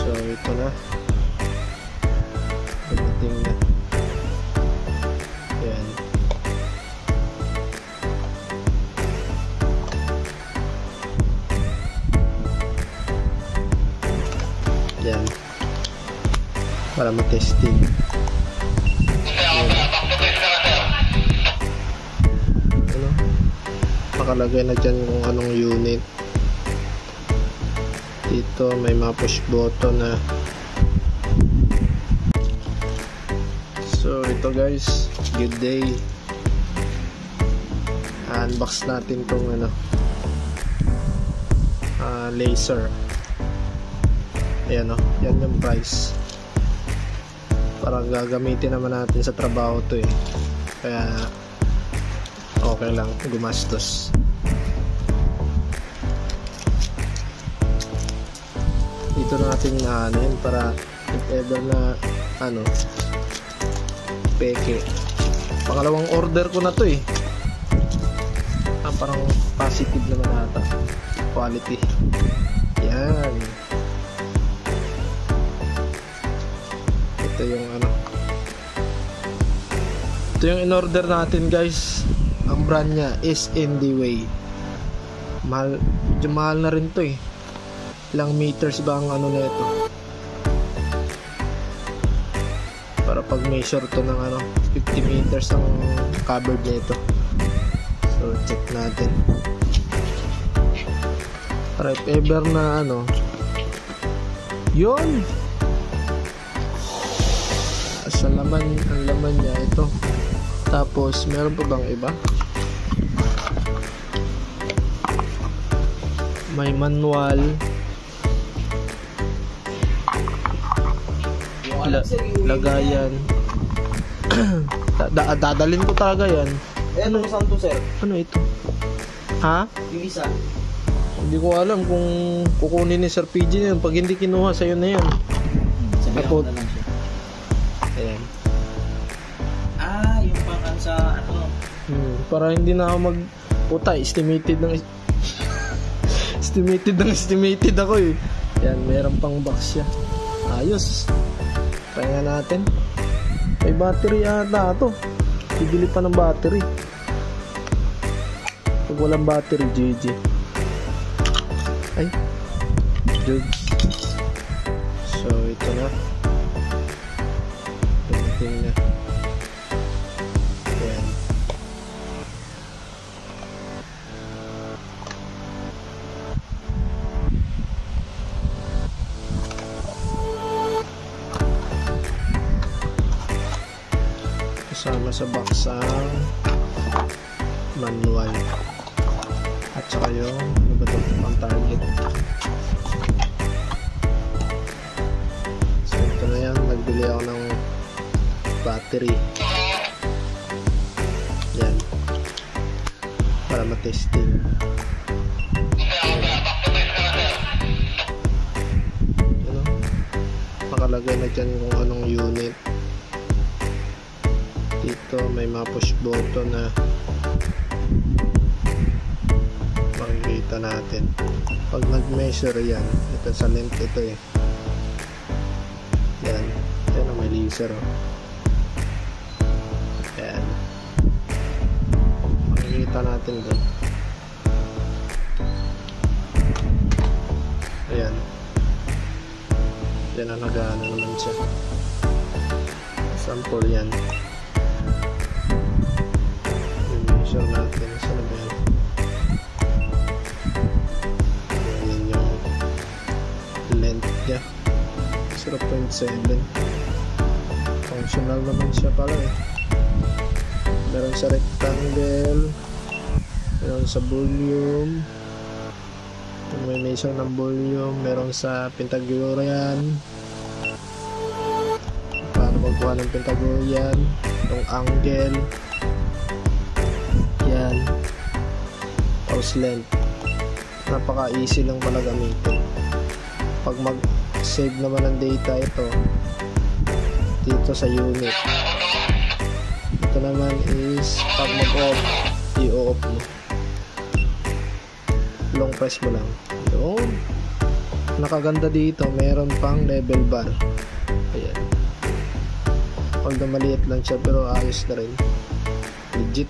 So ito na, dumating na. Yan. Yan, para matesting. Ano? Nakalagay na dyan kung anong unit. Dito may mga push button na. So ito guys, good day. Unbox natin tong ano, laser. Ayan o, yan yung price. Parang gagamitin naman natin sa trabaho to eh. Kaya okay lang gumastos. Dito natin na ano yun, para if ever na ano, peke. Pangalawang order ko na to eh. Parang positive naman ata. Quality. Yan. Ito yung ano, ito yung in-order natin guys. Ang brand nya is Indyway. Mahal, medyo mahal na rin to eh. Ilang meters ba ang ano na ito, para pag measure to ng ano, 50 meters ang covered na ito. So check natin, para if ever na ano, yun, sa laman, ang laman niya ito. Tapos meron pa bang iba? May manual, lagayan. Dadalhin ko talaga yan. Ano saan to, sir? Ano ito? Ha? Yung isa. Hindi ko alam kung kukunin ni Sir PG na yun. Pag hindi kinuha, sa'yo na yan. Sabihan na lang siya. Ayan. Yung pangkan sa ano. Para hindi na ako mag puta, estimated estimated ako eh. Yan, meron pang box siya. Ayos. Try nga natin. May battery ata ito. Bibili pa ng battery. Pag walang battery, GG. Ay, jug. So ito na, dumating na. Ayan. Kasama sa box ang manual at saka yung ano ba ito, pang target. So ito na yan, nagbili ako ng battery. Yan, para matesting. Ano, nakalagay na dyan kung anong unit. Dito may mga push button na makikita natin pag nag-measure yan. Ito sa length ito eh. Yan, yan may laser oh. Yan, makikita natin doon. Ayan, yan ang nagana naman siya. Sample yan. I-measure natin sa label. Yan yung length niya, 0.7. Functional naman siya pala eh. Meron sa rectangle, meron sa volume, may measure ng volume, meron sa Pythagorean, paano magkuha ng Pythagorean, itong angle, yan, tapos length. Napaka easy lang pala gamitin. Pag mag save naman ng data ito dito sa unit, ito naman is pag mag-off, i-off mo, long press mo lang yun, nakaganda dito, meron pang level bar. Ayan. Although maliit lang siya pero ayos na rin. Legit.